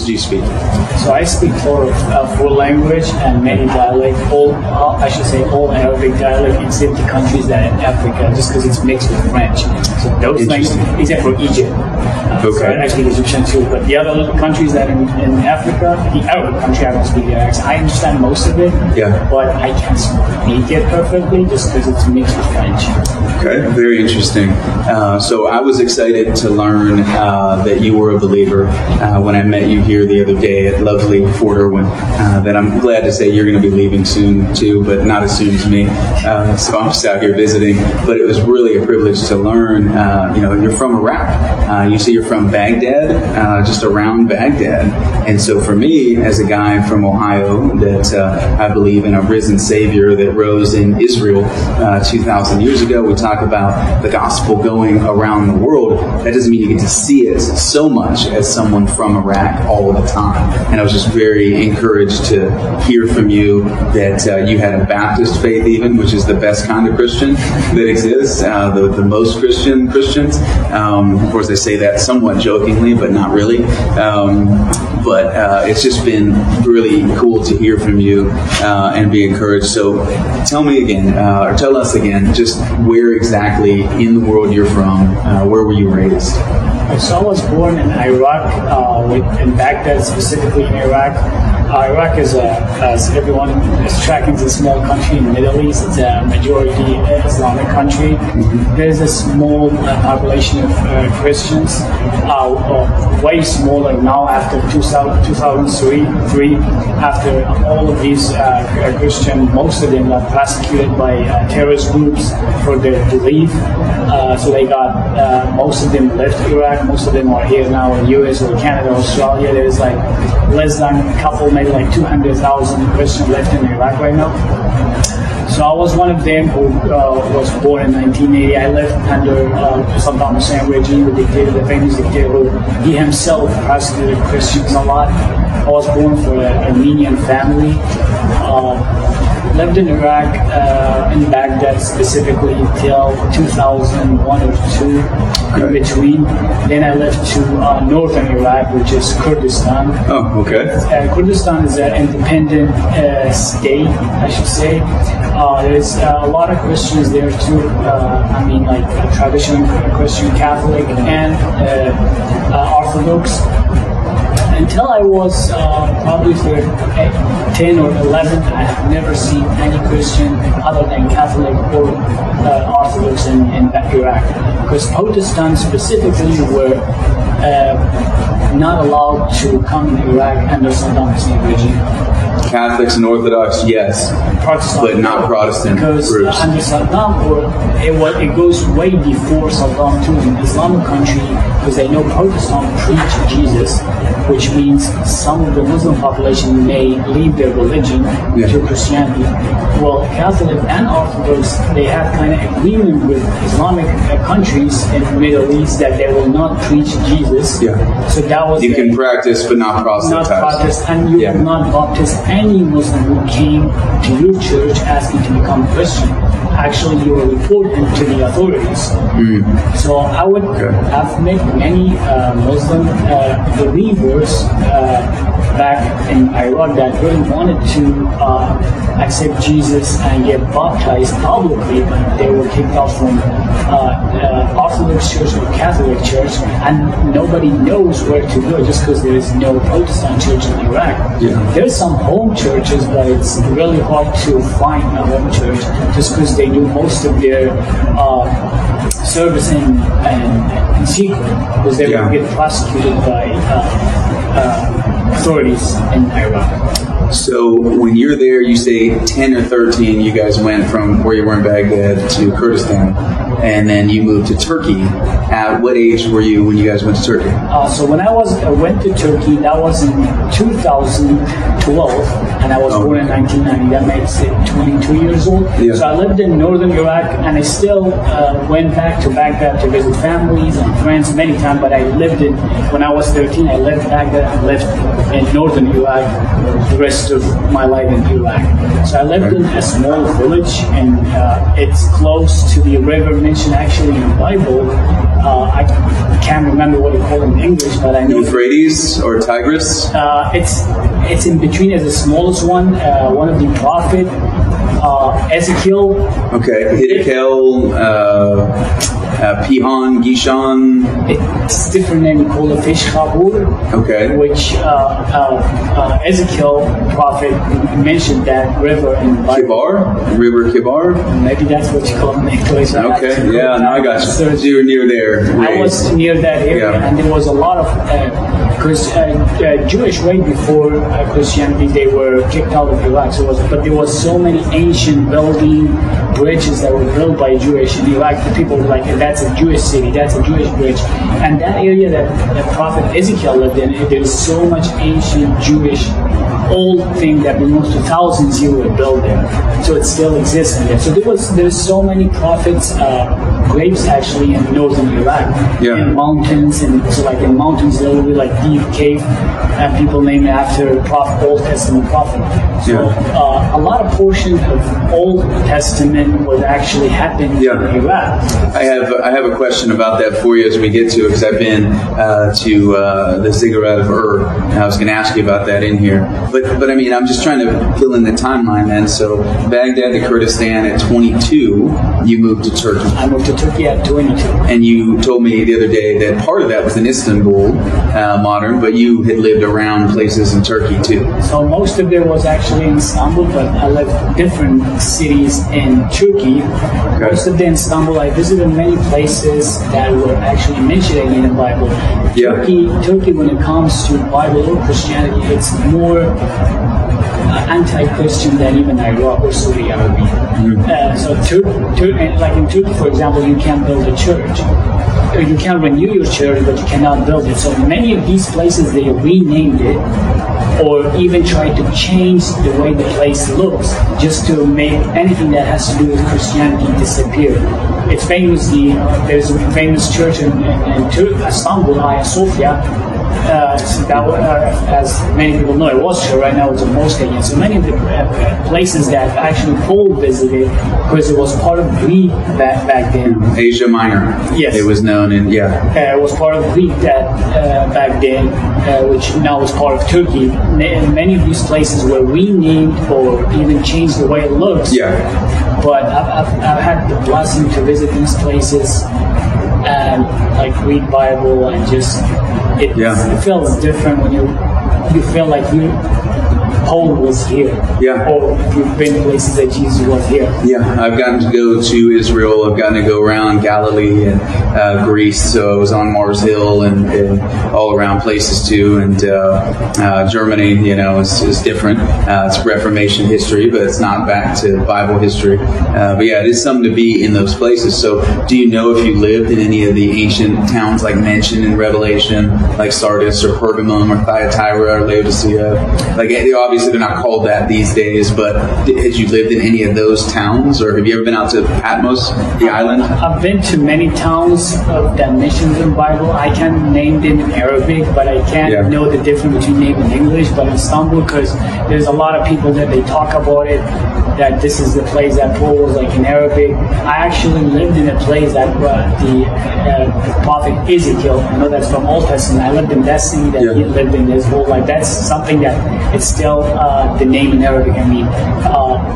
do you speak? So I speak four language and many dialect, all Arabic dialect in 50 countries that in Africa, just because it's mixed with French. So those languages, except for Egypt. So I speak Egyptian too, but the other countries that in Africa, the Arab country, I don't speak their accent. I understand most of it, but I can't speak it perfectly just because it's mixed with French. Okay, very interesting. So I was excited to learn that you were a believer when I met you here the other day at lovely Fort Irwin. That I'm glad to say you're going to be leaving soon too, but not as soon as me. So I'm just out here visiting. But it was really a privilege to learn. You're from Iraq. You say you're from Baghdad, just around Baghdad. And so for me, as a guy from Ohio, that I believe in a risen Savior that rose in Israel 2,000 years ago, we talk about the gospel going around the world. That doesn't mean you get to see it so much as someone from Iraq all the time. And I was just very encouraged to hear from you that you had a Baptist faith even, which is the best kind of Christian that exists, the most Christians. Of course, I say that somewhat jokingly, but not really. But it's just been really cool to hear from you and be encouraged. So tell me again, or tell us again, just where exactly in the world you're from. Where were you raised? So I was born in Iraq, in Baghdad, specifically in Iraq. Iraq is, as everyone is tracking, is a small country in the Middle East. It's a majority Islamic country. There's a small population of Christians, way smaller now after 2003. After all of these Christians, most of them got prosecuted by terrorist groups for their belief. So they got, most of them left Iraq. Most of them are here now in US or Canada, Australia. There's like less than a couple, maybe like 200,000 Christians left in Iraq right now. So I was one of them who was born in 1980. I lived under Saddam Hussein regime, the famous dictator who he himself persecuted Christians a lot. I was born for an Armenian family. Lived in Iraq, in Baghdad specifically, till 2001 or 2 in between. Then I left to northern Iraq, which is Kurdistan. Oh, okay. Kurdistan is an independent state, I should say. There's a lot of Christians there too. Like traditional Christian, Catholic, and Orthodox. Until I was probably 10 or 11, I have never seen any Christian other than Catholic or Orthodox in Iraq. Because Protestants specifically were not allowed to come to Iraq under Saddam Hussein regime. Catholics and Orthodox, yes, but not Protestant because groups. Under Saddam, it goes way before Saddam too, in Islamic country, because they know Protestants preach Jesus, which means some of the Muslim population may leave their religion to Christianity. Well, Catholic and Orthodox, they have kind of agreement with Islamic countries in the Middle East that they will not preach Jesus. So that was you can practice, but not proselytize. Not practice, and you will not baptize any Muslim who came to your church asking to become Christian. Actually, you will report him to the authorities. So I would have met many Muslim believers back in Iraq that really wanted to accept Jesus and get baptized publicly, but they were kicked off from Orthodox Church or Catholic Church, and nobody knows where to go just because there is no Protestant church in Iraq. There's some home churches, but it's really hard to find a home church just because they do most of their service in secret, because they will get prosecuted by authorities in Iraq. So when you're there, you say 10 or 13, you guys went from where you were in Baghdad to Kurdistan, and then you moved to Turkey. At what age were you when you guys went to Turkey? So when I went to Turkey, that was in 2012, and I was born in 1990. That makes it 22 years old. So I lived in northern Iraq, and I still went back to Baghdad to visit families and friends many times, but when I was 13, I left Baghdad and lived in northern Iraq the rest of my life in Iraq. So I lived in a small village, and it's close to the river mentioned actually in the Bible, I can't remember what you call it in English, but I know Euphrates or Tigris? It's in between as the smallest one. One of the prophet Ezekiel. Okay, Hiddekel, Pihon, Gishon. It's different name. We call it Fish Chabur. Okay. Which Ezekiel prophet mentioned that river in the Bible. Kibar? River Kibar? Maybe that's what you call it in English. Okay, yeah, now I got you. So you were near there. I was near that area, Yeah. and there was a lot of Jewish way before Christianity. They were kicked out of Iraq. But there was so many ancient building bridges that were built by Jewish in Iraq. The people were like, that's a Jewish city, that's a Jewish bridge. And that area that Prophet Ezekiel lived in, there's so much ancient Jewish old thing that belongs to thousands years were built there. So it still exists in there. So there's so many prophets graves actually in northern Iraq. Yeah. In mountains, and so like in mountains there will be like deep cave and people named after Old Testament prophet. So a lot of portions of Old Testament was actually happening in Iraq. I have a question about that for you as we get to it, because I've been to the Ziggurat of Ur, and I was going to ask you about that in here. But I mean, I'm just trying to fill in the timeline then. So Baghdad to Kurdistan at 22, you moved to Turkey. I moved to Turkey at 22. And you told me the other day that part of that was in Istanbul, modern, but you had lived around places in Turkey too. So most of it was actually in Istanbul, but I lived different cities in Turkey. Okay. Most of it in Istanbul, I visited many places that were actually mentioned in the Bible. Yeah. Turkey, when it comes to Bible or Christianity, it's more anti-Christian than even Iraq or Saudi Arabia. So like in Turkey, for example, you can't build a church. You can renew your church, but you cannot build it. So many of these places, they renamed it or even tried to change the way the place looks just to make anything that has to do with Christianity disappear. It's famously, there's a famous church in Istanbul, Hagia Sophia. As many people know, it was true. Right now it's a mosque again. So many of the places that actually Paul visited, because it was part of Greece back then. Asia Minor. Yes. It was known in, it was part of Greece back then, which now is part of Turkey. Many of these places were renamed or even changed the way it looks. Yeah. But I've had the blessing to visit these places and like read Bible and just it feels different when you feel like Paul was here. Yeah. Or you've been places that Jesus was here. Yeah, I've gotten to go to Israel. I've gotten to go around Galilee and Greece. So I was on Mars Hill and all around places too. And Germany, is different. It's Reformation history, but it's not back to Bible history. But yeah, it is something to be in those places. So do you know if you lived in any of the ancient towns like mentioned in Revelation, like Sardis or Pergamum or Thyatira or Laodicea? Like obviously they're not called that these days, but had you lived in any of those towns, or have you ever been out to Patmos, the island? I've been to many towns that mentioned in the Bible. I can name them in Arabic, but I can't know the difference between name and English. But in Istanbul, because there's a lot of people that they talk about it, that this is the place that Paul was like in Arabic. I actually lived in a place that the prophet Ezekiel, I know that's from Old Testament. I lived in that city that he lived in his whole life. That's something that it's still the name in Arabic. I mean,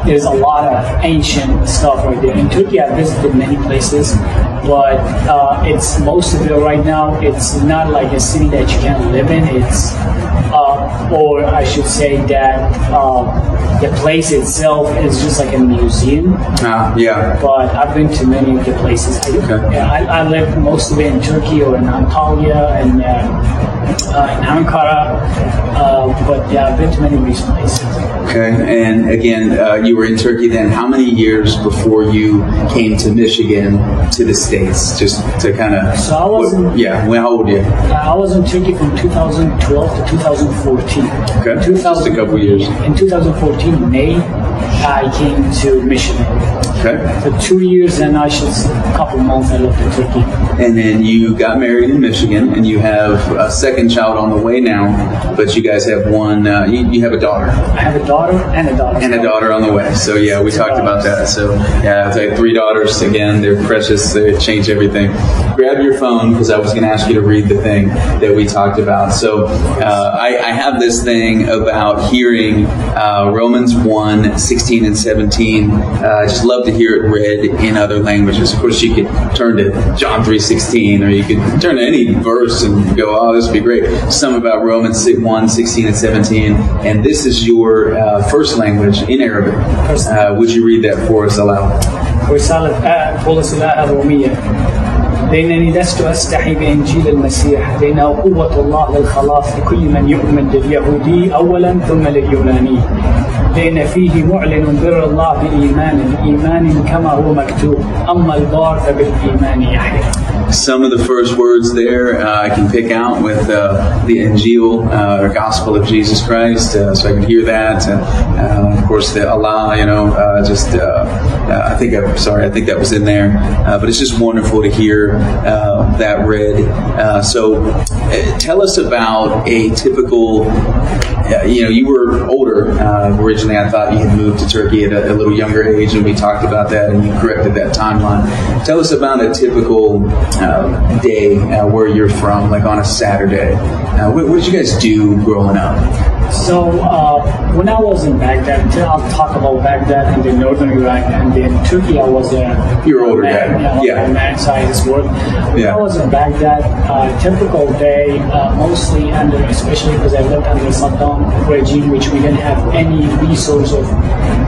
there's a lot of ancient stuff right there. In Turkey, I've visited many places, but it's most of it right now. It's not like a city that you can live in. It's or I should say that the place itself is just like a museum. But I've been to many of the places. I lived most of it in Turkey or in Antalya and in Ankara. But yeah, I've been to many of these places. Okay, and again, you were in Turkey then. How many years before you came to Michigan to the States? Just to kind of... So I was how old were you? I was in Turkey from 2012 to 2014. Okay, just a couple years. In 2014, May, I came to Michigan. Okay. For 2 years and a couple months I lived in Turkey. And then you got married in Michigan, and you have a second child on the way now, but you guys have one, you have a daughter. I have a daughter and a daughter. And a daughter on the way. So yeah, we talked about that. So yeah, it's like 3 daughters. Again, they're precious. They change everything. Grab your phone, because I was going to ask you to read the thing that we talked about. So I have this thing about hearing Romans 1, 16 and 17. I just love to hear it read in other languages. Of course, you could turn to John 3:16, or you could turn to any verse and go, oh, this would be great. Some about Romans 1, 16 and 17. And this is your first language in Arabic. Would you read that for us aloud? رسالة بولس الآن الرومية. لأنني لست أستحي بإنجيل المسيح، لأنه قوة الله للخلاص لكل من يؤمن، لليهودي أولا ثم لليوناني، لأن فيه معلن بر الله بإيمان كما هو مكتوب، أما البار فبالإيمان يحيى. Some of the first words there I can pick out with the Injil, or Gospel of Jesus Christ, so I can hear that. Of course, the Allah, I think that was in there. But it's just wonderful to hear that read. So tell us about a typical, you were older originally. I thought you had moved to Turkey at a little younger age, and we talked about that, and you corrected that timeline. Tell us about a typical day where you're from, like on a Saturday. What did you guys do growing up? So when I was in Baghdad, I'll talk about Baghdad and then northern Iraq, and then Turkey. I was You're older guy. Yeah. Man science work. When I was in Baghdad, typical day, mostly especially because I lived under Saddam regime, which we didn't have any resource of.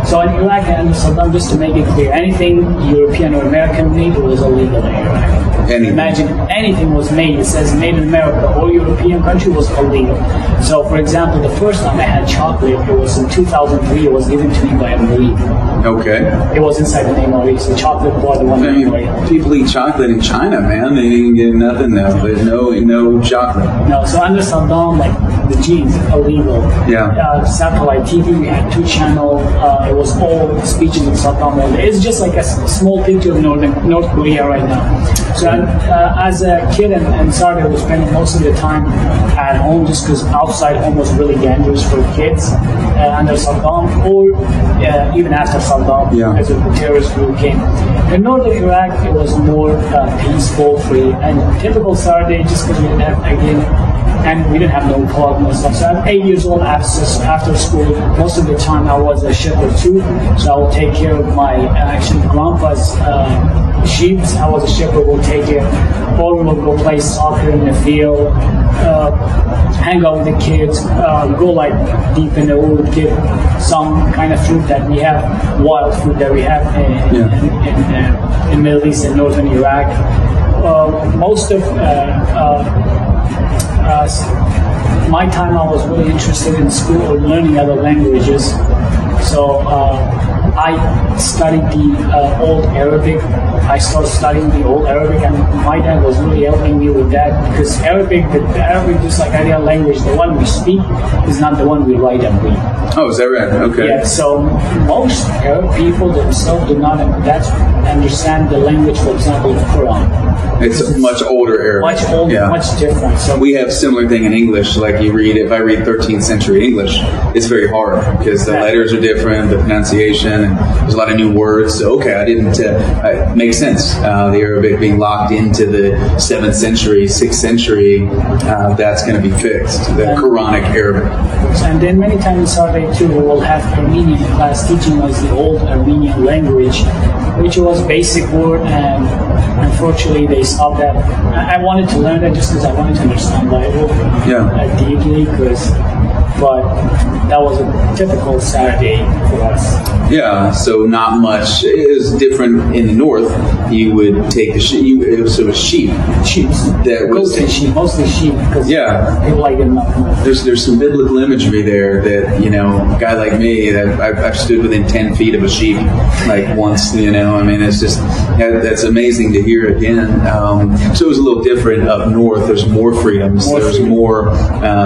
So in Iraq and Saddam, just to make it clear, anything European or American made was illegal in Iraq. Imagine anything was made, it says made in America or European country, was illegal. So for example, the first time I had chocolate, it was in 2003, it was given to me by a Marine. Okay. It was inside the name already, so chocolate bar, the one anyway. People eat chocolate in China, man. They didn't get nothing now. There's no chocolate. No, so under Saddam, like the genes, illegal. Yeah. Satellite TV, we had 2 channels. It was all speeches of Saddam. It's just like a small picture of North Korea right now. So as a kid and Saudi, I was spending most of the time at home, just because outside home was really dangerous for kids under Saddam, or even after Saddam, as the terrorist group came. In northern Iraq, it was more peaceful, free, and typical Saturday, just because we didn't have, and we didn't have no club, no stuff. So I'm 8 years old after school. Most of the time I was a shepherd too, so I would take care of my grandpa's sheep. I was a shepherd, would take care. Or we would go play soccer in the field, hang out with the kids, go like deep in the wood, get some kind of fruit that we have, wild fruit that we have in Middle East and Northern Iraq. Most of my time, I was really interested in school or learning other languages. So I studied the Old Arabic. I started studying the Old Arabic, and my dad was really helping me with that, because Arabic, just like any other language, the one we speak is not the one we write and read. Oh, is that right? Okay. Yeah, so most Arab people themselves do not understand the language, for example, the Quran. It's much older Arabic. Much older, much different. So we have similar thing in English. Like if I read 13th century English, it's very hard because the letters are different, the pronunciation, and there's a lot of new words. So I didn't make sense. The Arabic being locked into the 7th century, 6th century, that's going to be fixed. The Quranic Arabic. And then many times in Saudi too, we will have Armenian class teaching us the old Armenian language, which was basic word, and unfortunately they stopped that. I wanted to learn that just because I wanted to understand Bible deeply, but that was a typical Saturday for us. Yeah, so not much. It was different in the north. You would take the sheep. It was sheep. Sheep. Goats and sheep, mostly sheep, because people like them up. There's some biblical imagery there that, a guy like me, I've stood within 10 feet of a sheep like once, I mean, it's just, that's amazing to hear again. So it was a little different up north. There's more freedoms. There's more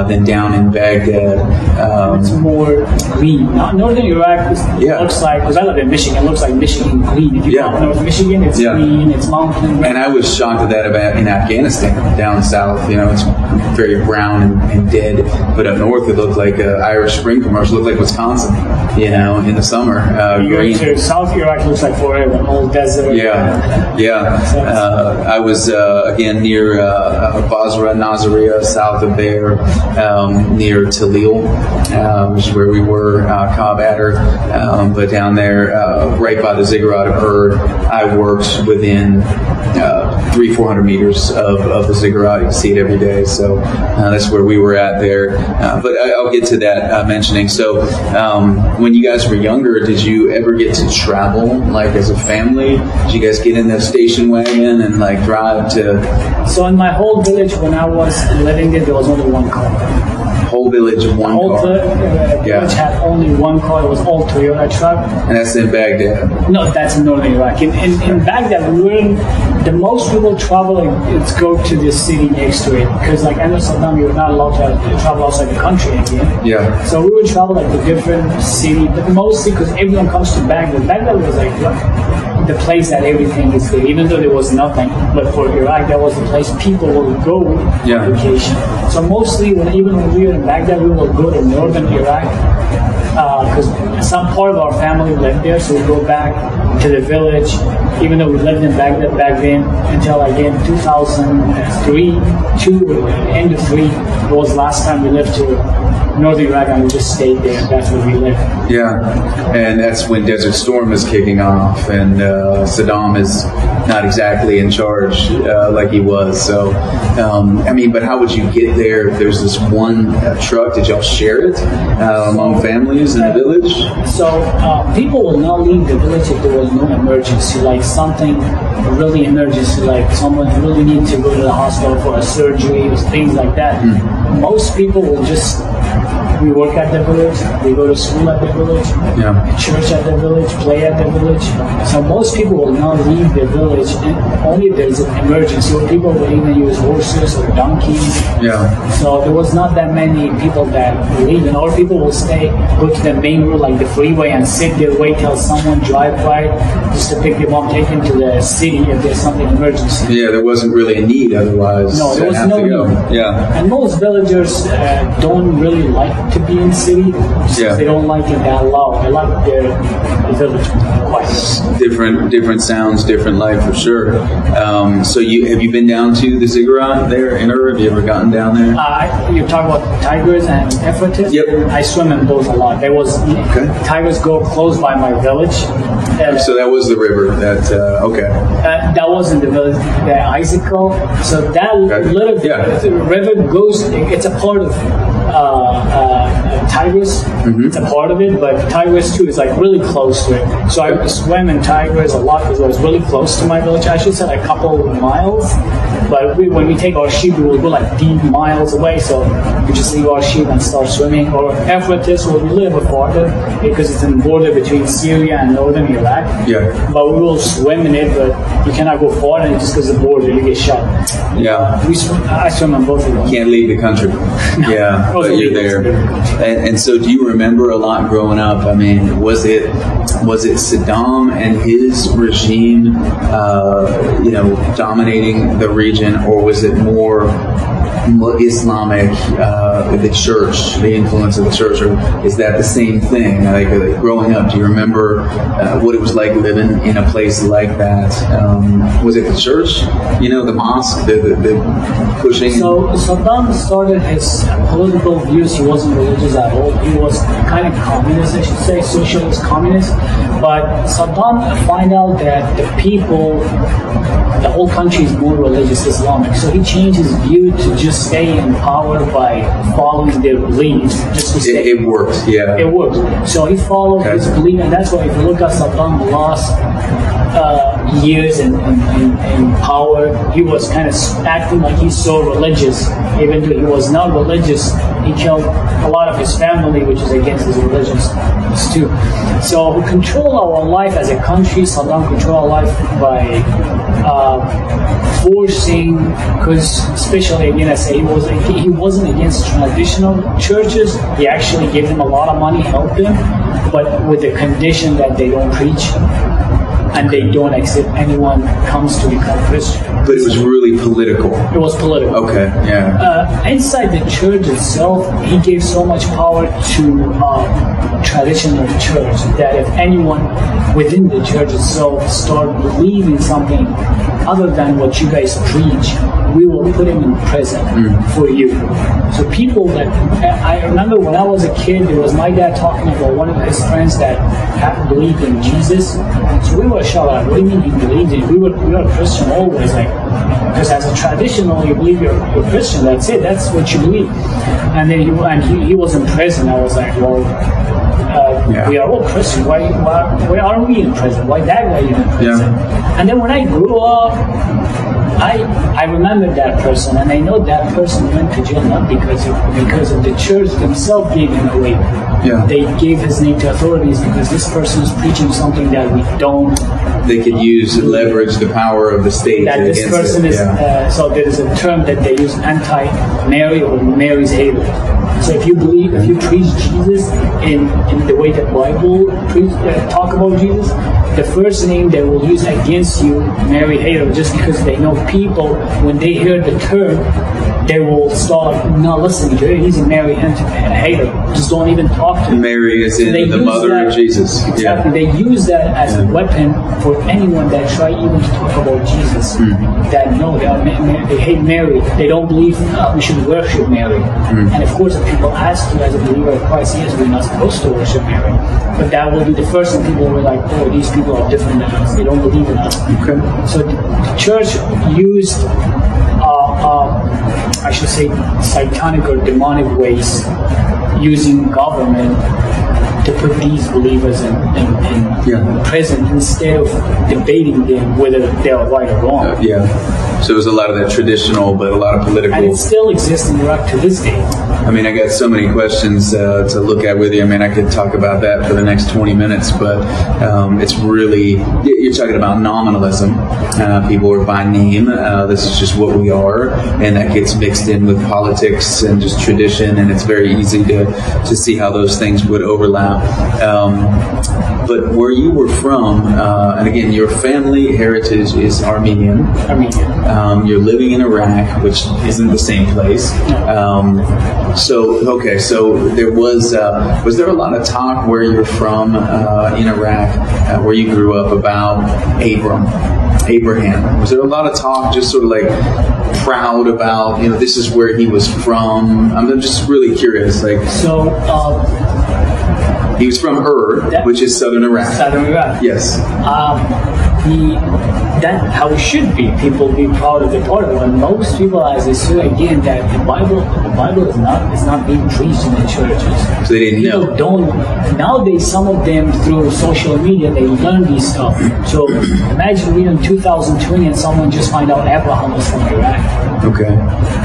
than down in Baghdad. Baghdad. It's more green. Northern Iraq looks like, because I live in Michigan, it looks like Michigan green. If you go up North Michigan, it's green, it's mountain. And I was shocked at that about in Afghanistan, down south. It's very brown and dead, but up north it looked like an Irish Spring commercial. It looked like Wisconsin, in the summer. Green. To South Iraq looks like forever, all desert. I was again near Basra, Nasiriyah, south of there, near Talil, which is where we were, Cobb Adder, but down there, right by the ziggurat of Ur, I worked within 300-400 meters of the ziggurat. You can see it every day, so that's where we were at there. But I'll get to that mentioning. So when you guys were younger, did you ever get to travel, like as a family? Did you guys get in the station wagon and like drive to? So in my whole village, when I was living there was only one car. Whole village of one car. Village had only one car. It was all Toyota truck. And that's in Baghdad? No, that's in northern Iraq. In Baghdad, we were in, the most people traveling is go to the city next to it, because like under Saddam, you're not allowed to travel outside the country again. Yeah. So we would travel like the different city, but mostly because everyone comes to Baghdad. Baghdad was like the place that everything is there, even though there was nothing. But for Iraq, that was the place people would go on vacation. So mostly, even when we were in Baghdad, we would go to northern Iraq because some part of our family lived there, so we go back to the village, even though we lived in Baghdad back then, until again 2003, end of 3 was last time we lived to northern Iraq, and we just stayed there. That's where we lived. Yeah, and that's when Desert Storm is kicking off, and Saddam is not exactly in charge like he was. So, but how would you get there if there's this one truck? Did y'all share it among families in the village? So people will not leave the village if there was no emergency, like something really emergency, like someone really needs to go to the hospital for a surgery or things like that. Most people will just, we work at the village, we go to school at the village, church at the village, play at the village. So most people will not leave the village only if there's an emergency, or people will even use horses or donkeys. So there was not that many people that leave, or people will go to the main road like the freeway and sit there, wait till someone drive by just to pick them up, take them to the city if there's something emergency. Yeah, there wasn't really a need otherwise. No, there was no need. Yeah. And most villagers don't really like to be in city. They don't like it that loud. They like their village quiet. Different sounds, different life for sure. So have you been down to the ziggurat there in Ur? Have you ever gotten down there? You're talking about Tigris and Euphrates? Yep. I swim in both a lot. There was Tigris go close by my village. So that was the river. That wasn't the village, the Icicle. So that little river goes. It's a part of Tigris. It's a part of it, but Tigris too is like really close to it. So I swam in Tigris a lot because it was really close to my village. I should say like a couple of miles. But when we take our sheep, we will go like deep miles away. So we just leave our sheep and start swimming. Or Euphrates, where we live a bit farther because it's in the border between Syria and northern Iraq. But we will swim in it, but you cannot go far, and just because of the border, you get shot. I swim on both of them. Can't leave the country. But you're there. And so, do you remember a lot growing up? I mean, was it Saddam and his regime, dominating the region, or was it more Islamic, the church, the influence of the church, or is that the same thing? Like growing up, do you remember what it was like living in a place like that? Was it the church, the mosque, the pushing? So Saddam started his political views. He wasn't religious at all. He was kind of communist, I should say, socialist communist. But Saddam found out that the whole country is more religious Islamic. So he changed his view to just stay in power by following their beliefs. Just to stay. It worked, It worked. So he followed his belief, and that's why if you look at Saddam last years in power, he was kind of acting like he's so religious, even though he was not religious. He killed a lot of his family, which is against his religion too. So we control our life as a country. Saddam control our life by forcing, because especially again, I say he wasn't against traditional churches. He actually gave them a lot of money, helped them, but with the condition that they don't preach and they don't accept anyone comes to become Christian. But it was really political. It was political. Okay, yeah. Inside the church itself, he gave so much power to traditional church that if anyone within the church itself start believing something other than what you guys preach, we will put him in prison for you. So people that, I remember when I was a kid, there was my dad talking about one of his friends that believed in Jesus. So we were shocked, like, what do you mean he believed in? We were Christian always, like, because as a traditional, you believe you're Christian, that's it, that's what you believe. And then he was in prison. I was like, well, we are all Christian. Why are we in prison? Why that guy in prison? Yeah. And then when I grew up, I remember that person, and I know that person went to jail not because of the church themselves gave him away. Yeah. They gave his name to authorities because this person is preaching something that we don't. They could use and leverage the power of the state. That this person is. So there is a term that they use, anti-Mary or Mary's hater. So if you preach Jesus in the way that Bible talk about Jesus, the first name they will use against you, Mary hater, just because they know people, when they hear the term, they will start not listening to it. He's a Mary hater. Just don't even talk to him. Mary is in the mother of Jesus. Exactly. Yeah. They use that as a weapon for anyone that try even to talk about Jesus. That no, they hate Mary. They don't believe we should worship Mary. And of course, if people ask you as a believer of Christ, yes, we're not supposed to worship Mary. But that will be the first thing people will be like, oh, these people are different than us. They don't believe in us. Okay. So the church used, I should say, satanic or demonic ways, using government to put these believers in prison instead of debating them whether they are right or wrong. So it was a lot of that traditional, but a lot of political. And it still exists in Iraq to this day. I mean, I got so many questions to look at with you. I mean, I could talk about that for the next 20 minutes, but it's really, you're talking about nominalism. People are by name. This is just what we are. And that gets mixed in with politics and just tradition. And it's very easy to see how those things would overlap. But where you were from, and again, your family heritage is Armenian. You're living in Iraq, which isn't the same place. So there was there a lot of talk where you're from in Iraq, where you grew up, about Abraham? Was there a lot of talk, just sort of like proud about, this is where he was from? I'm just really curious. He was from which is southern Iraq. Southern Iraq. Yes. That's how it should be. People be proud of the part of it. And most people, as I say again, that the Bible is not being preached in the churches. So they didn't know. People don't. Nowadays, some of them through social media, they learn these stuff. So imagine we're in 2020 and someone just find out Abraham was from Iraq. Okay.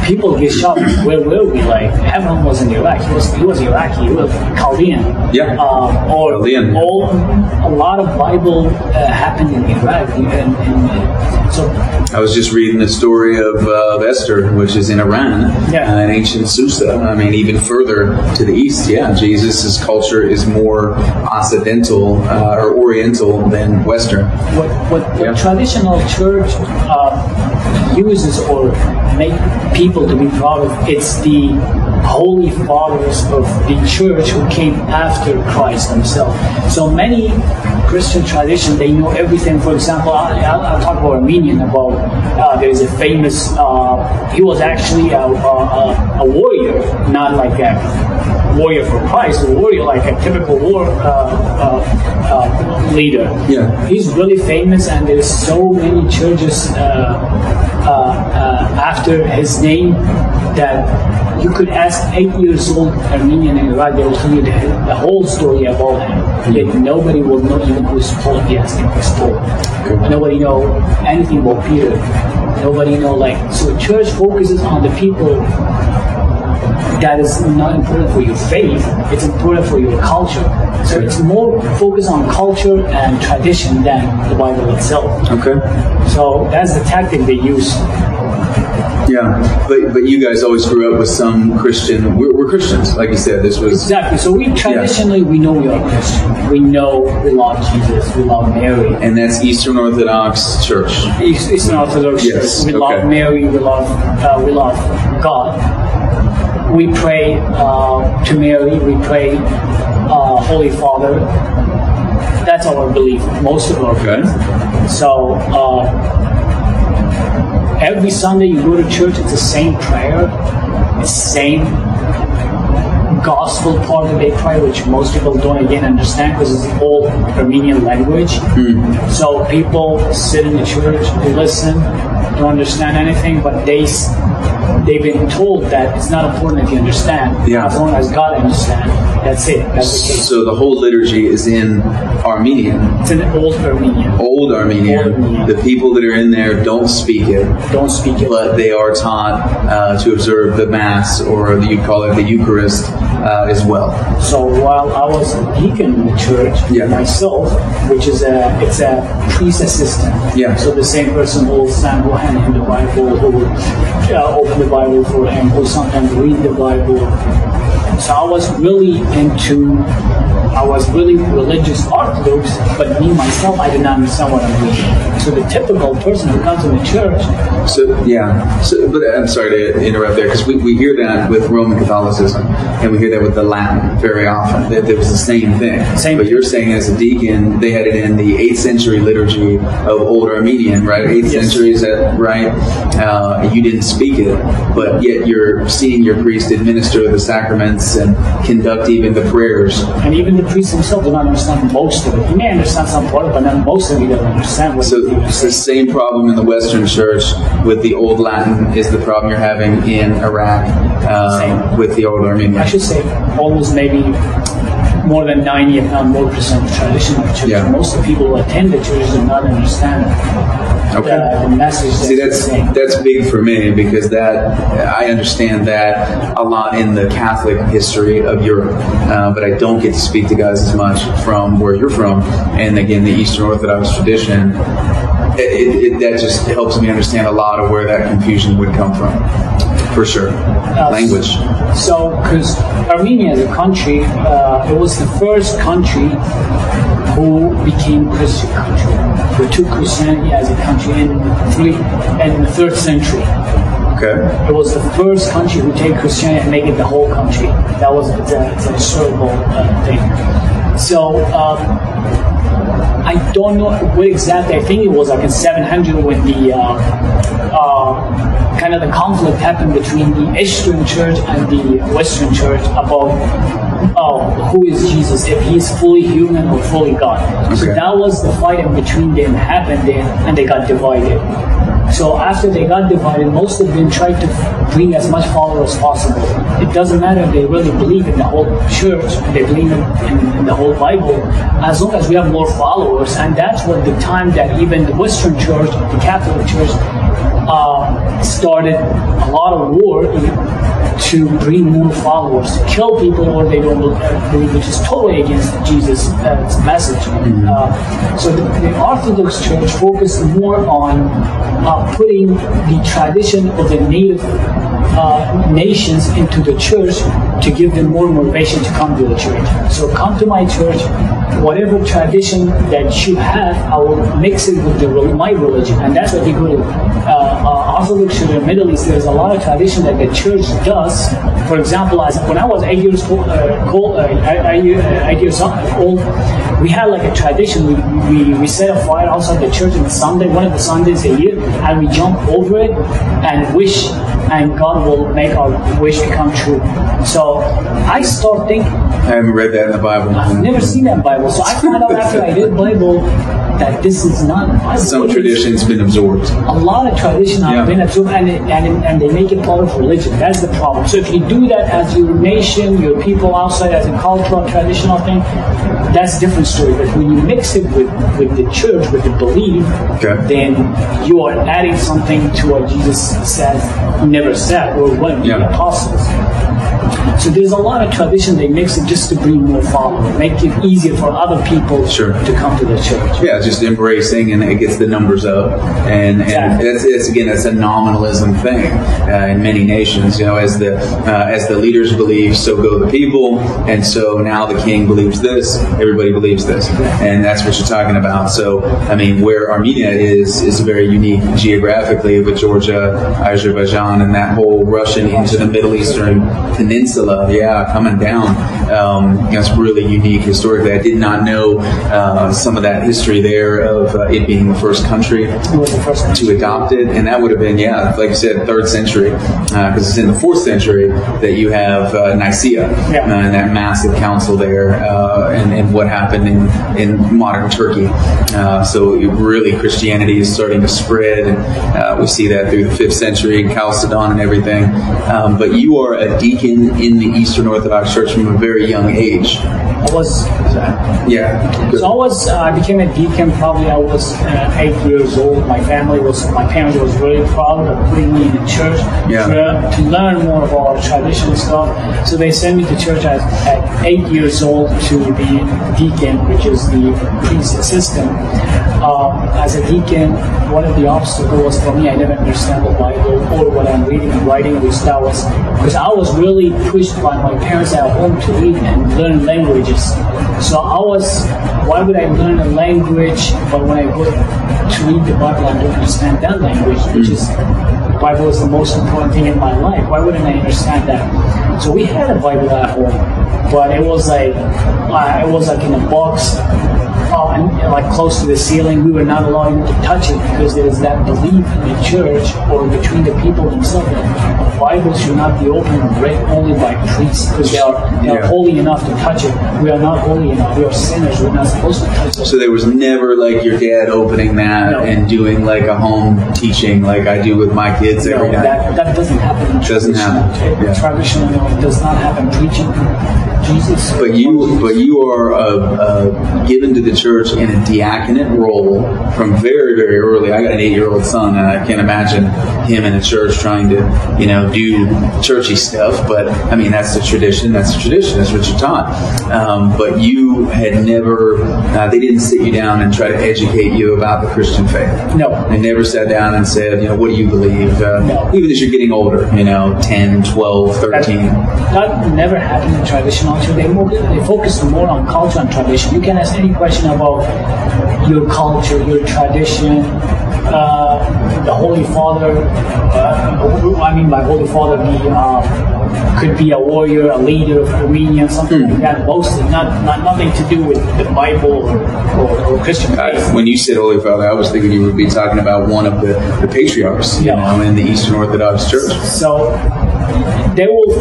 People get shocked. Where were we? Like, Abraham was in Iraq. He was Iraqi. He was Chaldean. Yeah. Chaldean. A lot of Bible happened in Iraq. So I was just reading the story of Esther, which is in Iran, in ancient Susa. I mean, even further to the east. Yeah, Jesus' culture is more Occidental or Oriental than Western. What traditional church uses or make people to be proud of, it's the holy fathers of the church who came after Christ himself. So many Christian tradition, they know everything. For example, I'll talk about Armenian. There is a famous. He was actually a warrior, not like a warrior for Christ. A warrior like a typical war leader. Yeah, he's really famous, and there's so many churches after his name that you could ask 8 years old Armenian in Iraq, they will tell you the whole story about him. Yet nobody will know even who is Paul if you ask him who's Paul. Okay. Nobody know anything about Peter. Nobody know, so church focuses on the people that is not important for your faith, it's important for your culture. So it's more focused on culture and tradition than the Bible itself. Okay. So that's the tactic they use. Yeah, but you guys always grew up with some Christian. We're Christians, like you said. This was exactly. So we traditionally we know we are Christian. We know we love Jesus. We love Mary. And that's Eastern Orthodox Church. Eastern Orthodox Yes. Church. We love Mary. We love God. We pray to Mary. We pray Holy Father. That's our belief. Most of our belief. So. Every Sunday you go to church, it's the same prayer, it's the same gospel part that they pray, which most people don't again understand because it's the old Armenian language. So people sit in the church, they listen, don't understand anything, but they've been told that it's not important if you understand. As long as God understands, that's it. That's the case. So the whole liturgy is in Armenian. It's in Old Armenian. Old Armenian. The people that are in there don't speak it. But they are taught to observe the Mass, or you call it the Eucharist, as well. So while I was a deacon in the church myself, which is it's a priest assistant. So the same person who will stand, who hand him the Bible, who will open the Bible for him, who sometimes read the Bible. So I was really religious Orthodox, but me myself, I did not understand what I'm reading. So the typical person who comes to the church. But I'm sorry to interrupt there, because we hear that with Roman Catholicism, and we hear that with the Latin very often. That it was the same thing. But you're saying as a deacon, they had it in the 8th century liturgy of Old Armenian, right? 8th century, is that right? You didn't speak it, but yet you're seeing your priest administer the sacraments and conduct even the prayers. And even the priest himself does not understand most of it. He may understand some part, but not most of it. He doesn't understand what it's the same problem in the Western Church with the Old Latin is the problem you're having in Iraq with the Old Armenian. I should say almost maybe more than 90, if not more percent, of traditional church. Most of the people who attend the church do not understand the message. See, that's big for me, because I understand that a lot in the Catholic history of Europe, but I don't get to speak to guys as much from where you're from, and again, the Eastern Orthodox tradition. That just helps me understand a lot of where that confusion would come from, for sure. Language. So, because Armenia as a country, it was the first country who became Christian country. We took Christianity as a country in the 3rd century. Okay. It was the first country who take Christianity and make it the whole country. That was it's a historical thing. So I don't know what exactly. I think it was like in 700 when the kind of the conflict happened between the Eastern Church and the Western Church about who is Jesus, if he is fully human or fully God. Okay. So that was the fight in between them happened there, and they got divided. So after they got divided, most of them tried to bring as much followers as possible. It doesn't matter if they really believe in the whole church, they believe in the whole Bible, as long as we have more followers. And that's what the time that even the Western Church, the Catholic Church, started a lot of war to bring more followers, to kill people or they don't believe, which is totally against Jesus' message. So the Orthodox Church focused more on putting the tradition of the native nations into the church to give them more motivation to come to the church. So come to my church, whatever tradition that you have, I will mix it with my religion. And that's what they go to Orthodox Church in the Middle East. There's a lot of tradition that the church does. For example, when I was 8 years old, we had like a tradition. We set a fire outside the church on a Sunday, one of the Sundays a year, and we jump over it and wish, and God will make our wish come true. So I start thinking. I haven't read that in the Bible. I've never seen that in the Bible. So I found out after I did Bible that this is not in the Bible. Some tradition's been absorbed. A lot of tradition have been absorbed, and they make it part of religion. That's the problem. So if you do that as your nation, your people outside as a cultural, traditional thing, that's a different story. But when you mix it with the church, with the belief, then you are adding something to what Jesus said, never said, or one of the apostles. So there's a lot of tradition they mix it just to bring more followers, make it easier for other people to come to the church. Yeah, just embracing, and it gets the numbers up, and that's a nominalism thing in many nations. As the leaders believe, so go the people, and so now the king believes this, everybody believes this, and that's what you're talking about. So, where Armenia is very unique geographically with Georgia, Azerbaijan, and that whole Russian into the Middle Eastern peninsula, coming down. It's really unique historically. I did not know some of that history there of it being the first country to adopt it, and that would have been, like you said, 3rd century, because it's in the 4th century that you have Nicaea and that massive council there, and what happened in modern Turkey. So really Christianity is starting to spread, and we see that through the 5th century in Chalcedon and everything. But you are a deacon in the Eastern Orthodox Church from a very young age. I was. I became a deacon. Probably I was 8 years old. My parents was really proud of putting me in the church to learn more about traditional stuff. So they sent me to church at 8 years old to be deacon, which is the priest assistant. As a deacon, one of the obstacles was for me, I never understand the Bible or what I'm reading and writing, because I was really pushed by my parents at home to read and learn languages. So why would I learn a language, but when I go to read the Bible, I don't understand that language, which is, the Bible is the most important thing in my life. Why wouldn't I understand that? So we had a Bible at home, but it was like in a box, like close to the ceiling. We were not allowed to touch it because there is that belief in the church or between the people themselves that the Bible should not be opened and read only by priests because they are holy enough to touch it. We are not holy enough. We are sinners. We're not supposed to touch it. So there was never like your dad opening that and doing like a home teaching like I do with my kids every day. That doesn't happen. Doesn't happen. Traditional, it does not happen. Preaching Jesus. But you are given to the church in a diaconate role from very, very early. I got an 8-year-old son, and I can't imagine him in a church trying to, do churchy stuff. But I mean, that's the tradition. That's what you're taught. But you had never. They didn't sit you down and try to educate you about the Christian faith. No. They never sat down and said, what do you believe? No. Even as you're getting older, 10, 12, 13. That never happened in traditional church. They focus more on culture and tradition. You can ask any question about your culture, your tradition. The Holy Father, by Holy Father, could be a warrior, a leader of Armenia, something like that. Mostly, nothing to do with the Bible or Christian faith. When you said Holy Father, I was thinking you would be talking about one of the patriarchs, in the Eastern Orthodox Church. So they will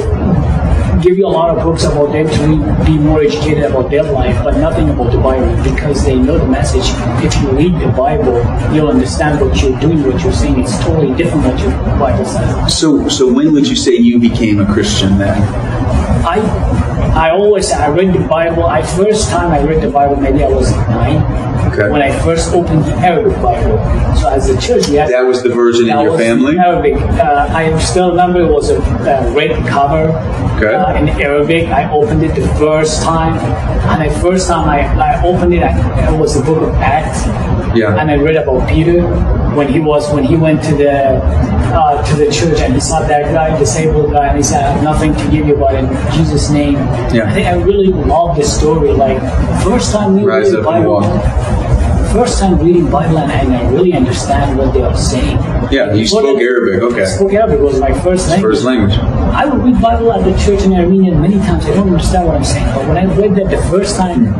give you a lot of books about them to be more educated about their life, but nothing about the Bible, because they know the message. If you read the Bible, you'll understand what you're doing, what you're saying. It's totally different what your Bible says. So when would you say you became a Christian then? I read the Bible. First time I read the Bible, maybe I was 9. Okay. When I first opened the Arabic Bible. So as a church, we had... That was the version in your family? Arabic. I still remember it was a red cover in Arabic. I opened it the first time. And the first time I opened it, it was the book of Acts. Yeah. And I read about Peter when he went to the church and he saw that guy, disabled guy, and he said, I have nothing to give you but in Jesus' name. Yeah. I think I really love the story. Like, first time we read the Bible, first time reading Bible, and I really understand what they are saying. Yeah, you spoke Arabic, okay. I spoke Arabic, was my first language. I would read Bible at the church in Armenia many times. I don't understand what I'm saying, but when I read that the first time,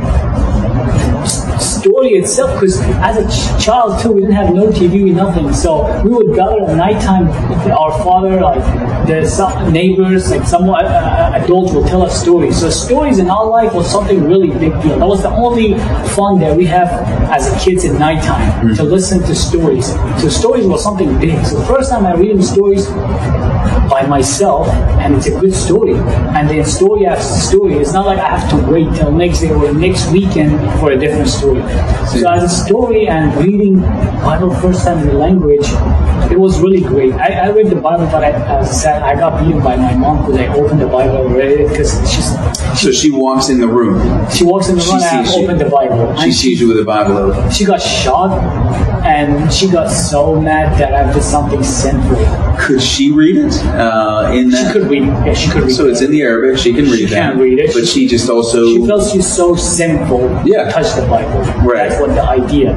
story itself, because as a child too, we didn't have no TV, nothing. So we would gather at nighttime. Our father, the neighbors, some adults would tell us stories. So stories in our life was something really big deal. That was the only fun that we have as kids at nighttime, to listen to stories. So stories was something big. So the first time I read stories by myself, and it's a good story. And then story after story. It's not like I have to wait till next day or next weekend for a different story. So as a story and reading Bible first time in the language, it was really great. I read the Bible, but as I said, I got beaten by my mom because I opened the Bible and read it because So she walks in the room. She walks in the room and I opened the Bible. She sees you with the Bible open. She got shot and she got so mad that I did something sinful. Could she read it? In that? She could read it. Yeah, she could read it. So it's in the Arabic. She can read that. She can't read it. But she just also... She feels she's so sinful to touch the Bible. Right. That's what the idea.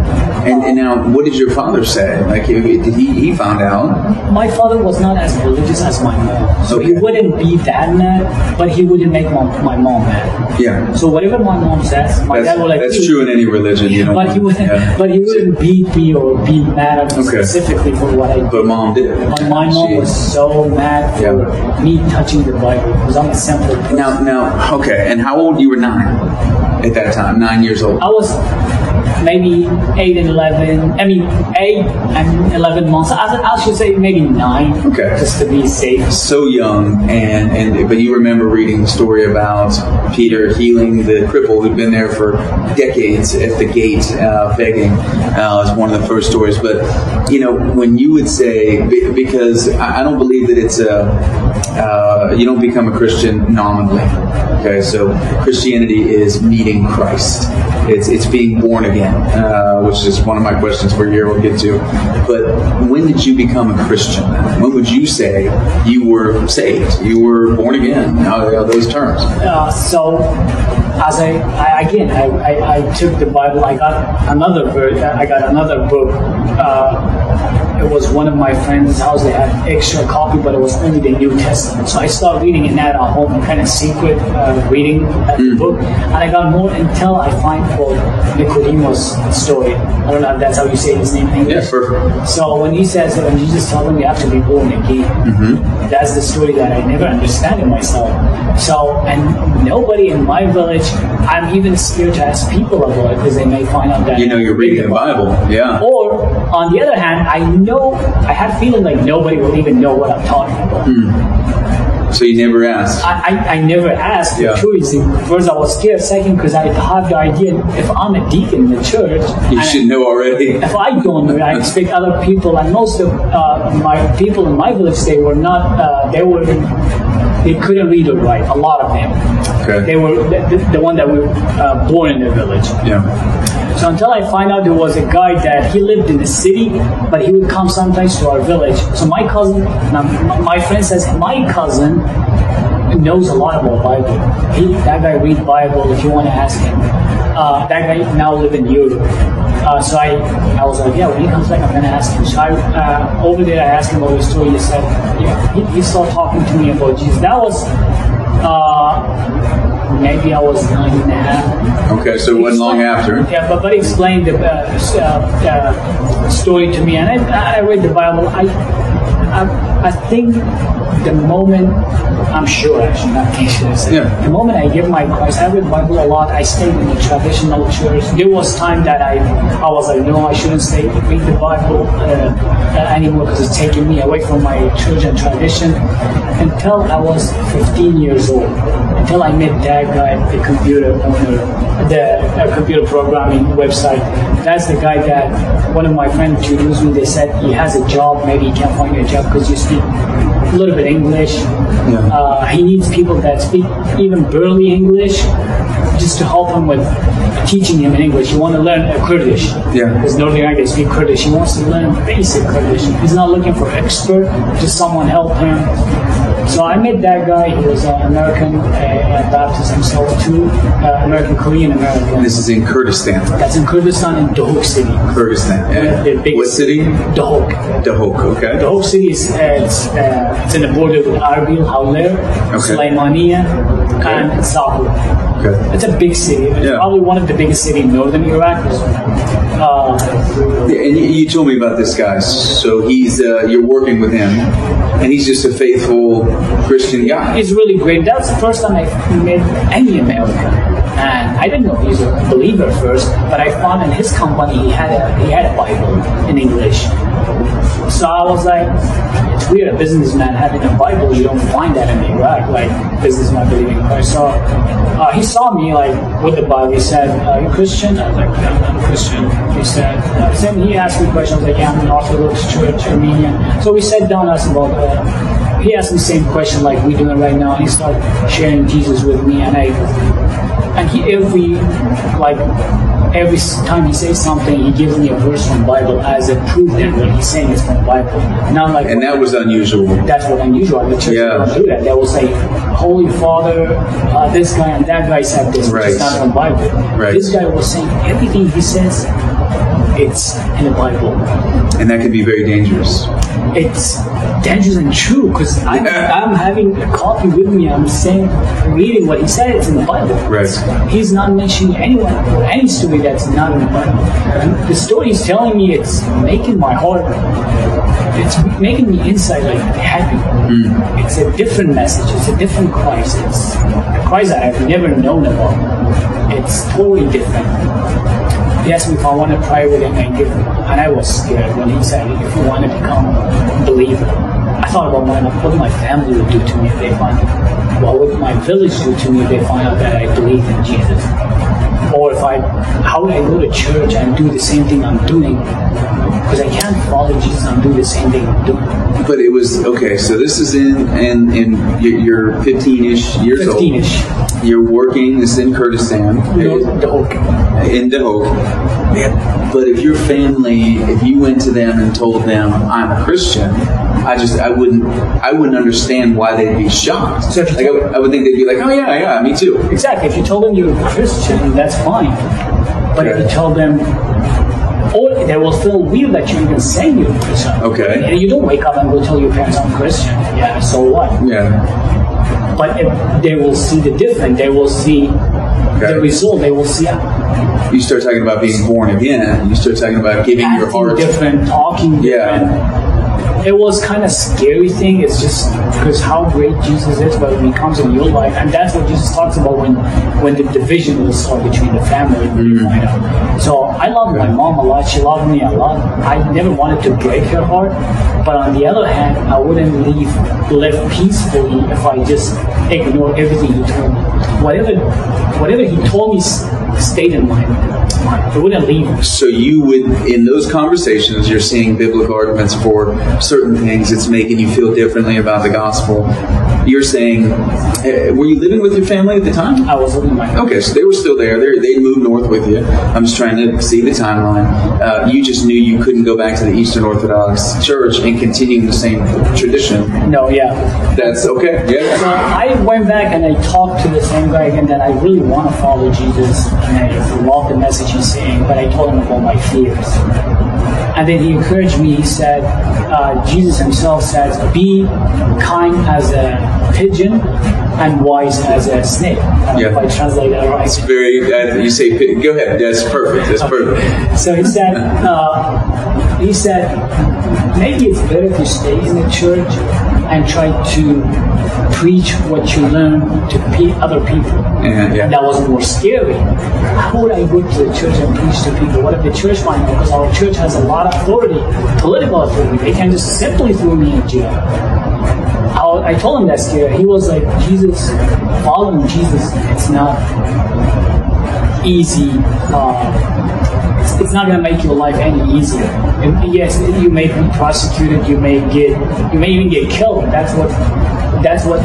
And now, what did your father say? Like, did he found out? My father was not as religious as my mom. So he wouldn't be that mad, but he wouldn't make my mom mad. Yeah. So whatever my mom says, my dad would like... That's true in any religion. You know. But he wouldn't beat me or be mad at me specifically for what I did. But mom did. But my mom was so mad for me touching the Bible because I'm a simple person. Now, okay. And how old? You were 9 at that time. 9 years old. I was maybe 8 and 11. I mean, 8 and 11 months. I should say maybe 9. Okay. Just to be safe. So young, but you remember reading the story about Peter healing the cripple who'd been there for decades at the gate begging. It's one of the first stories. But when you would say, because I don't believe that it's you don't become a Christian nominally. Okay, so Christianity is meeting Christ. It's being born again, which is one of my questions for here we'll get to. But when did you become a Christian? When would you say you were saved? You were born again? Those terms. So, as I took the Bible. I got another book. It was one of my friends' house. They had extra copy, but it was only the New Testament. So I started reading in that at home, kind of secret reading the book. And I got more until I find Nicodemus' story. I don't know if that's how you say his name in English. Yeah, perfect. So when he says that, when Jesus tells him you have to be born again, that's the story that I never understand in myself. So, and nobody in my village, I'm even scared to ask people about it because they may find out that you're reading the Bible. Yeah. Or on the other hand, I had feeling like nobody will even know what I'm talking about. So you never asked? I never asked. Yeah. Two reasons. First, I was scared. Second, because I have the idea if I'm a deacon in the church, you should know already. If I don't know, I expect other people, and most of my people in my village, they were not. They couldn't read or write. A lot of them. Okay. They were the one that were born in the village. Yeah. So until I find out there was a guy that he lived in the city, but he would come sometimes to our village. So my cousin, my friend says, my cousin knows a lot about Bible. That guy reads Bible if you want to ask him. That guy now lives in Europe. So I was like, when he comes back, I'm going to ask him. So over there, I asked him about the story. He said, he started talking to me about Jesus. That was... maybe I was 9.5. Okay, so it wasn't long after. Yeah, but he explained the story to me, and I read the Bible. I think the moment, I'm sure actually, not the moment I give my Christ, I read the Bible a lot. I stayed in the traditional church. There was time that I was like, no, I shouldn't read the Bible anymore because it's taking me away from my church and tradition. Until I was 15 years old, until I met that guy, the computer owner, the computer programming website. That's the guy that one of my friends introduced me. They said he has a job, maybe he can't find a job because you speak a little bit English. Yeah. He needs people that speak even barely English just to help him with teaching him in English. You want to learn Kurdish. Yeah. Because Northern Ireland they speak Kurdish. He wants to learn basic Kurdish. He's not looking for expert, just someone help him. So I met that guy. He was American Baptist himself too, American Korean American. This is in Kurdistan. That's in Kurdistan, in Duhok City. Kurdistan. Yeah. What city? Duhok. Duhok. Okay. Duhok City is it's in the border with Arbil, Hawler, Sulaimania, and Zabul. Okay. It's a big city. It's probably one of the biggest cities in northern Iraq. And you told me about this guy. So he's you're working with him, and he's just a faithful Christian guy. He's really great. That's the first time I met any American. And I didn't know he was a believer first, but I found in his company he had a Bible in English. So I was like, it's weird, a businessman having a Bible, you don't find that in Iraq, like businessman believing in Christ. So he saw me like with the Bible. He said, "Are you Christian?" I was like, "Yeah, I'm a Christian." He said, then he asked me questions. I was like, "Yeah, I'm an Orthodox Church, Armenian." So we sat down, asked about he asked me the same question like we're doing right now. He started sharing Jesus with me, and every time he says something, he gives me a verse from Bible as a proof that what he's saying is from Bible. Not like, and that was unusual. That's what unusual. The church don't do that. They will say, "Holy Father, this guy and that guy said this," which is not from Bible. Right. This guy was saying everything he says, it's in the Bible. And that can be very dangerous. It's dangerous and true, because I'm having a copy with me. I'm reading what he said. It's in the Bible. Right. He's not mentioning anyone or any story that's not in the Bible. And the story he's telling me, it's making my heart. It's making me inside like happy. It's a different message. It's a different Christ. It's a Christ that I've never known about. It's totally different. He asked me if I want to pray with him and I was scared when he said, "If you want to become a believer." I thought about what my family would do to me if they find out. What would my village do to me if they find out that I believe in Jesus? Or how would I go to church and do the same thing I'm doing? Because I can't follow Jesus and do the same thing I'm doing. But it was, okay, so this is in you're 15-ish years old. 15-ish. You're working, this is in Kurdistan. In Dahok. But if your family, if you went to them and told them, "I'm a Christian," I wouldn't understand why they'd be shocked. So I would think they'd be like, "Oh yeah, me too." Exactly. If you told them you're a Christian, that's fine. But if you tell them, or they will feel weird that you're even saying you're a Christian. Okay. And you don't wake up and go tell your parents I'm Christian. Yeah, so what? Yeah. But if they will see the difference, they will see the result, they will see. You start talking about being born again. You start talking about giving your heart different, talking different. It was kind of scary thing. It's just because how great Jesus is, but when he comes in your life, and that's what Jesus talks about when the division will start between the family. So I love my mom a lot. She loved me a lot. I never wanted to break her heart, but on the other hand, I wouldn't live peacefully if I just ignore everything he told me. Whatever he told me stayed in my mind. It wouldn't leave. So you would, in those conversations, you're seeing biblical arguments for certain things. It's making you feel differently about the gospel. You're saying, were you living with your family at the time? I was living with my family. Okay, so they were still there. They'd moved north with you. I'm just trying to see the timeline. You just knew you couldn't go back to the Eastern Orthodox Church and continue the same tradition. No, yeah. That's okay. Yeah. So I went back and I talked to the same guy again that I really want to follow Jesus and I love the message he's saying, but I told him about my fears. And then he encouraged me. He said, Jesus himself says, "Be kind as a pigeon and wise as a snake." I don't know if I translate that right. It's very, you say, go ahead. That's perfect. That's perfect. So he said, maybe it's better if you stay in the church and try to preach what you learn to other people. Yeah. That was more scary. How would I go to the church and preach to people? What if the church finds out? Because our church has a lot of authority, political authority. They can just simply throw me in jail. I told him that's scary. He was like, Jesus, following Jesus, it's not easy. It's not going to make your life any easier. And yes, you may be prosecuted. You may even get killed. That's what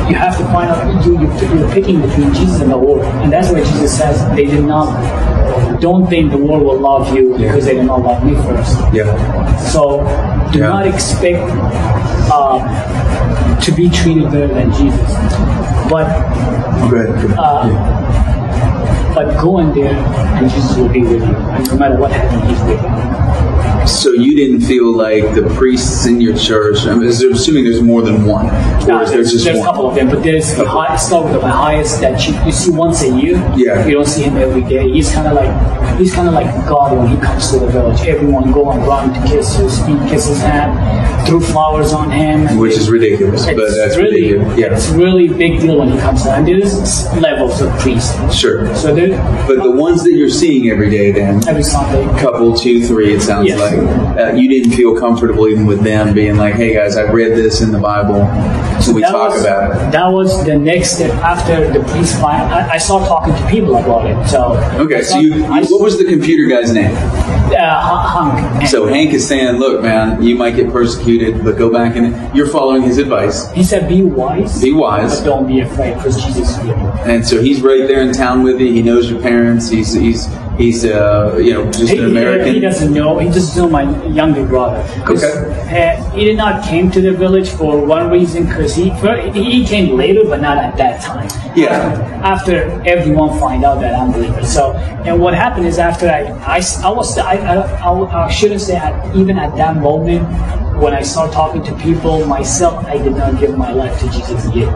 you have to find out. You're picking between Jesus and the world, and that's why Jesus says they did not. Don't think the world will love you because they did not love me first. Yeah. So do not expect to be treated better than Jesus. But but go in there and Jesus will be with you. And no matter what happens, he's with you. So you didn't feel like the priests in your church, I'm assuming there's more than one, or is there just there's one? a couple of them, but there's the highest, start with the highest that you see once a year. Yeah. You don't see him every day. He's kind of like God when he comes to the village. Everyone go and run to kiss his hand, threw flowers on him. Which is ridiculous, but that's really, ridiculous. Yeah. It's really big deal when he comes down. There's levels of priests. Sure. So there, But the ones that you're seeing every day then, every Sunday. couple, 2, 3, it sounds Yes. like, you didn't feel comfortable even with them being like, hey guys, I've read this in the Bible, so we talk about it. That was the next step after the priest fight. I started talking to people about it. So Okay, so what was the computer guy's name? Hank. So Hank is saying, look man, you might get persecuted, but go back and you're following his advice. He said, be wise. Be wise. But don't be afraid, because Jesus is with you. And so he's right there in town with you. He knows your parents. He's just an American. He doesn't know. He doesn't know my younger brother. Okay. He did not came to the village for one reason, because he came later, but not at that time. Yeah. After everyone find out that I'm believer. So, and what happened is after I shouldn't say even at that moment when I started talking to people myself, I did not give my life to Jesus yet.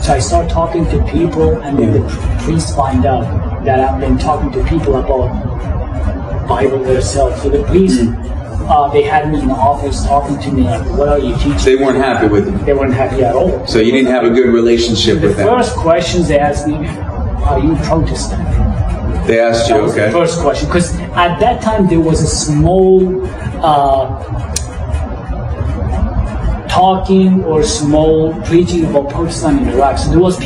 So I start talking to people, and then the priest find out that I've been talking to people about Bible themselves. So the priest, they had me in the office talking to me like, what are you teaching? They weren't happy with him. They weren't happy at all. So you didn't have a good relationship with The them. first questions they asked me, are you Protestant? They asked you, That was the okay. first question, because at that time there was a small talking or small preaching about Protestant in Iraq. So there was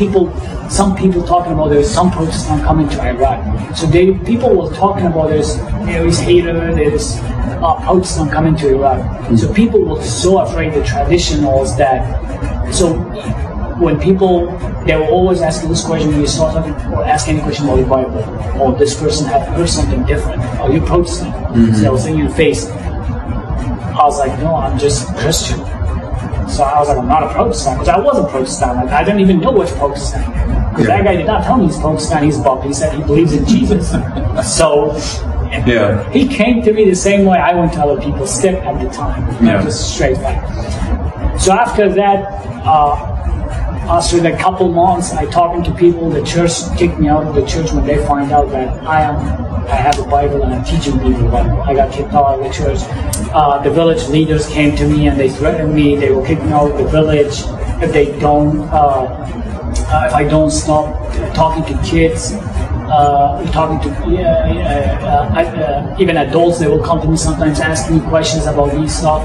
some people talking about there's some Protestant coming to Iraq. So people were talking about there's hater, there's Protestant coming to Iraq. So people were so afraid the traditionals that, so when people, they were always asking this question when you start talking or ask any question about the Bible. Oh, this person had heard something different. Oh, you're Protestant. So they will say in your face. I was like, no, I'm just Christian. So I was like, I'm not a Protestant, because I was a Protestant. Like, I didn't even know what's Protestant. Because that guy did not tell me he's Protestant, he's Bob. He said he believes in Jesus. So he came to me the same way I went to other people, step at the time, not just straight line. So after that, after a couple months, I talking to people. The church kicked me out of the church when they find out that I have a Bible and I'm teaching people the Bible. I got kicked out of the church. The village leaders came to me and they threatened me. They will kick me out of the village if they don't. If I don't stop talking to kids, talking to even adults, they will come to me sometimes asking me questions about these stuff.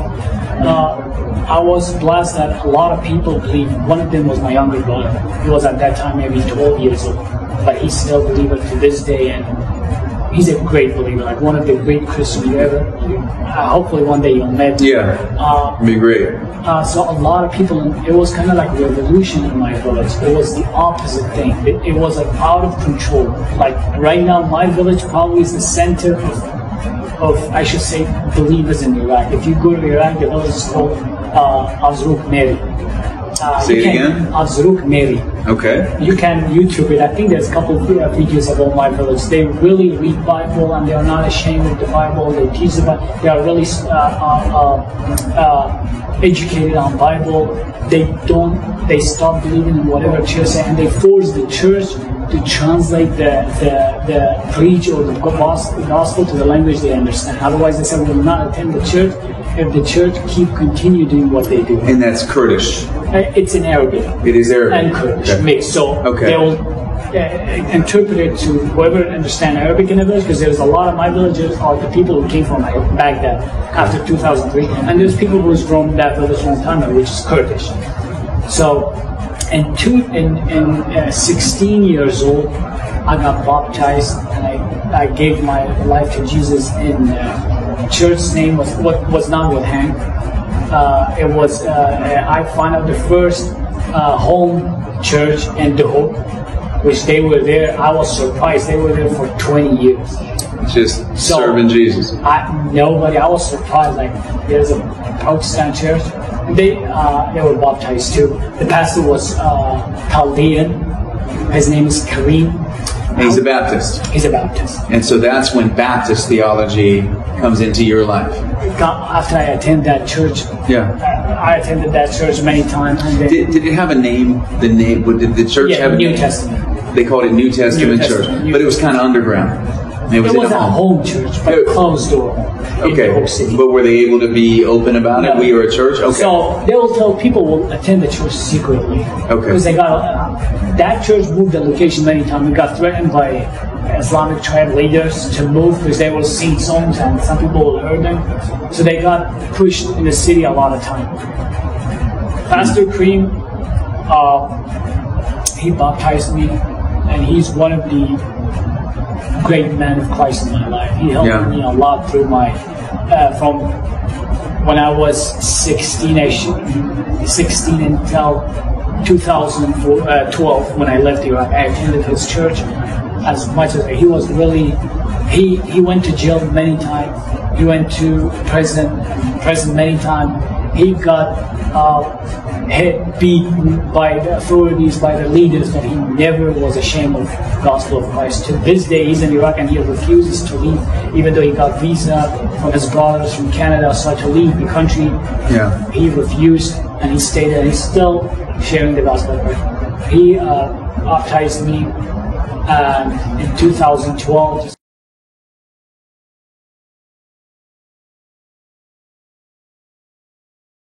I was blessed that a lot of people believe. One of them was my younger brother. He was at that time maybe 12 years old, but he's still a believer to this day, and he's a great believer, like one of the great Christians you ever. Hopefully one day you'll meet. Yeah, be great. So a lot of people, it was kind of like a revolution in my village. It was the opposite thing. It was like out of control. Like right now, my village probably is the center of I should say, believers in Iraq. If you go to Iraq, the village is called Azruk Meri. Say it again? Azruk Meri. Okay. You can YouTube it. I think there's a couple of videos about my village. They really read Bible and they are not ashamed of the Bible. They teach the Bible. They are really educated on Bible. They stop believing in whatever church say, and they force the church to translate the preach or the gospel to the language they understand. Otherwise, they say we will not attend the church if the church continue doing what they do. And that's Kurdish. It's in Arabic. It is Arabic. And Kurdish Okay. mixed. So they will interpret it to whoever understand Arabic in the village, because there's a lot of my villagers are the people who came from Baghdad after 2003, and there's people who's from that village long time ago, which is Kurdish. So, in 16 years old, I got baptized and I gave my life to Jesus in church's name was not with Hank. It was I found out the first home church in the Hope, which they were there. I was surprised they were there for 20 years. Just serving Jesus. I was surprised. Like there's a Protestant church. They were baptized too. The pastor was Chaldean. His name is Kareem. And he's a Baptist. He's a Baptist. And so that's when Baptist theology comes into your life. After I attended that church, I attended that church many times. And then, Did it have a name? The name? Did the church have a New name? Testament. They called it New Testament Church, but it was kind of underground. It was a home church, but closed door. Okay, but were they able to be open about it? We are a church? Okay. So they will tell people will attend the church secretly. Okay. Because they got, that church moved the location many times. We got threatened by Islamic tribe leaders to move because they will sing songs and some people will hear them. So they got pushed in the city a lot of time. Pastor Kareem, he baptized me, and he's one of the great men of Christ in my life. He helped me a lot through my, from when I was 16 until 2012 when I left Iraq. I attended his church as much as he was really, he went to jail many times. He went to prison many times. He got beaten by the authorities, by the leaders, but he never was ashamed of the gospel of Christ. To this day, he's in Iraq and he refuses to leave, even though he got visa from his brothers from Canada, so to leave the country. He refused and he stayed there. He's still sharing the gospel of Christ. He baptized me in 2012.